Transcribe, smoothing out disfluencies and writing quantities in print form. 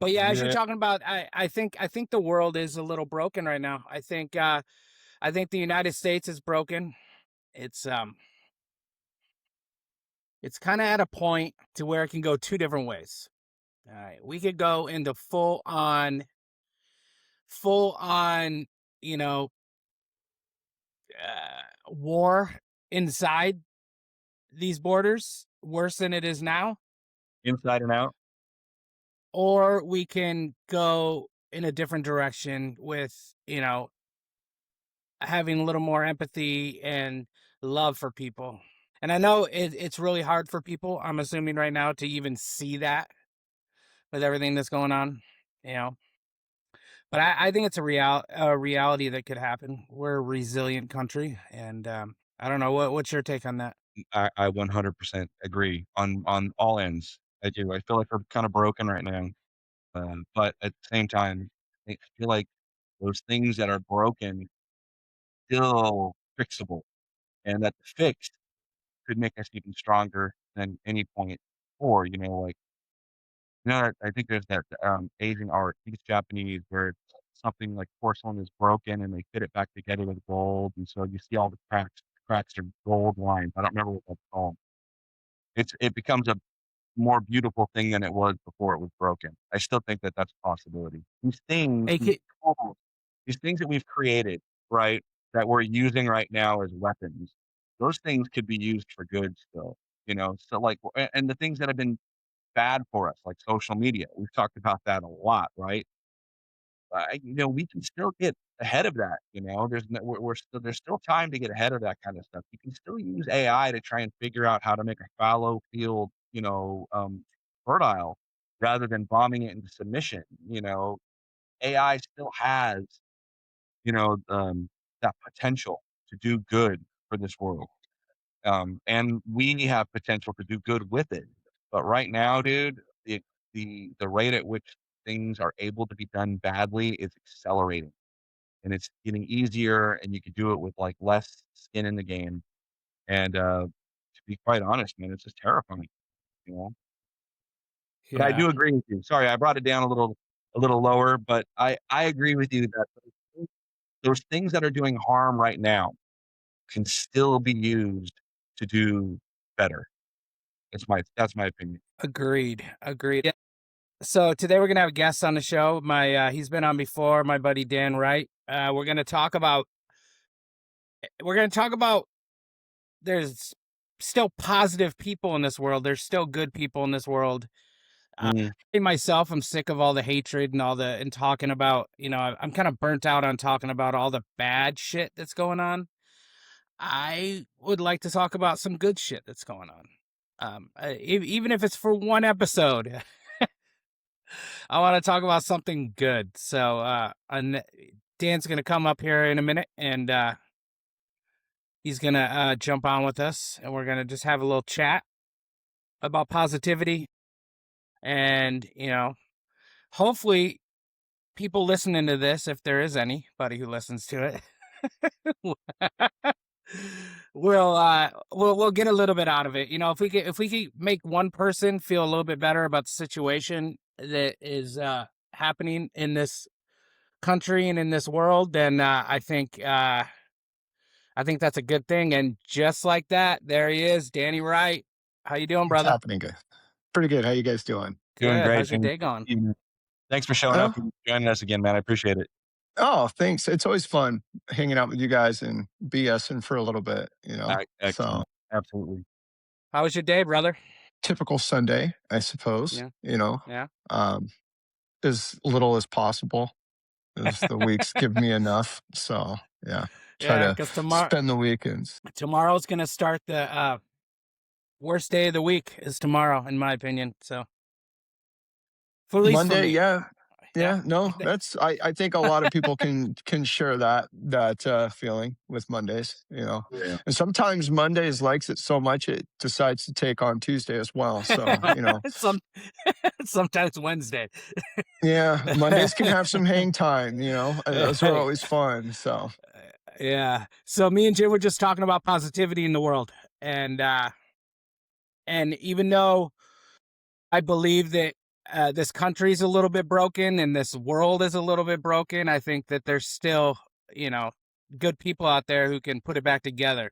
But yeah, as you're Yeah. talking about, I think the world is a little broken right now. I think the United States is broken. It's um it's kind of at a point to where it can go two different ways. All right, we could go into full on, you know, war inside these borders, worse than it is now, Inside and out. or we can go in a different direction with, having a little more empathy and love for people. And I know it's really hard for people, I'm assuming right now, to even see that with everything that's going on, you know. But I think it's a reality that could happen. We're a resilient country, and I don't know what's your take on that. I 100% agree on all ends. I do. I feel like we're kinda broken right now, but at the same time, I feel like those things that are broken still fixable, and that the fix could make us even stronger than any point before, like, I think there's that, Asian art, I think it's Japanese, where it's something like porcelain is broken and they fit it back together with gold, and so you see all the cracks are gold lines. I don't remember what that's called. It becomes a more beautiful thing than it was before it was broken. I still think that that's a possibility. Hey, Tools, these things that we've created, right, that we're using right now as weapons, those things could be used for good still, So, like, and the things that have been bad for us, like social media, we've talked about that a lot, right? We can still get ahead of that, There's no we're still there's still time to get ahead of that kind of stuff. You can still use AI to try and figure out how to make a fallow field, fertile rather than bombing it into submission, AI still has, that potential to do good for this world. And we have potential to do good with it. But right now, dude, the rate at which things are able to be done badly is accelerating, and it's getting easier, and you can do it with like less skin in the game. And to be quite honest, man, it's just terrifying, you know. But I yeah, do agree with you. Sorry, I brought it down a little lower, but I agree with you that those things that are doing harm right now can still be used to do better. That's my opinion. agreed. Yeah. So today we're gonna have a guest on the show. He's been on before. My buddy Dan Wright. We're gonna talk about there's still positive people in this world. There's still good people in this world. Mm, Myself, I'm sick of all the hatred and talking about, I'm kind of burnt out on talking about all the bad shit that's going on. I would like to talk about some good shit that's going on. Even if it's for one episode, I want to talk about something good. So, Dan's going to come up here in a minute and he's going to jump on with us and we're going to just have a little chat about positivity and, hopefully people listening to this, if there is anybody who listens to it, we'll get a little bit out of it. If we could make one person feel a little bit better about the situation that is happening in this country and in this world, then I think that's a good thing. And just like that, there he is, Danny Wright. How you doing, It's brother? happening good. Pretty good. How you guys doing? doing Good. great. How's your day going? Thanks for showing Oh, up and joining us again, man. I appreciate it. oh, thanks. It's always fun hanging out with you guys and BSing for a little bit, So Excellent. Absolutely. How was your day, brother? typical Sunday, I suppose, Yeah, yeah. um, as little as possible as the weeks give me enough. So yeah, try Yeah, to because spend the weekends. tomorrow's gonna start the worst day of the week is tomorrow, in my opinion. So, at least for Monday, me. yeah. Yeah. Yeah, no, that's I think a lot of people can share that feeling with Mondays, Yeah. and sometimes Mondays likes it so much it decides to take on Tuesday as well. So Some sometimes Wednesday. yeah, Mondays can have some hang time, and those are always fun. So Yeah. So me and Jim were just talking about positivity in the world, and even though I believe that this country's a little bit broken and this world is a little bit broken, I think that there's still, you know, good people out there who can put it back together.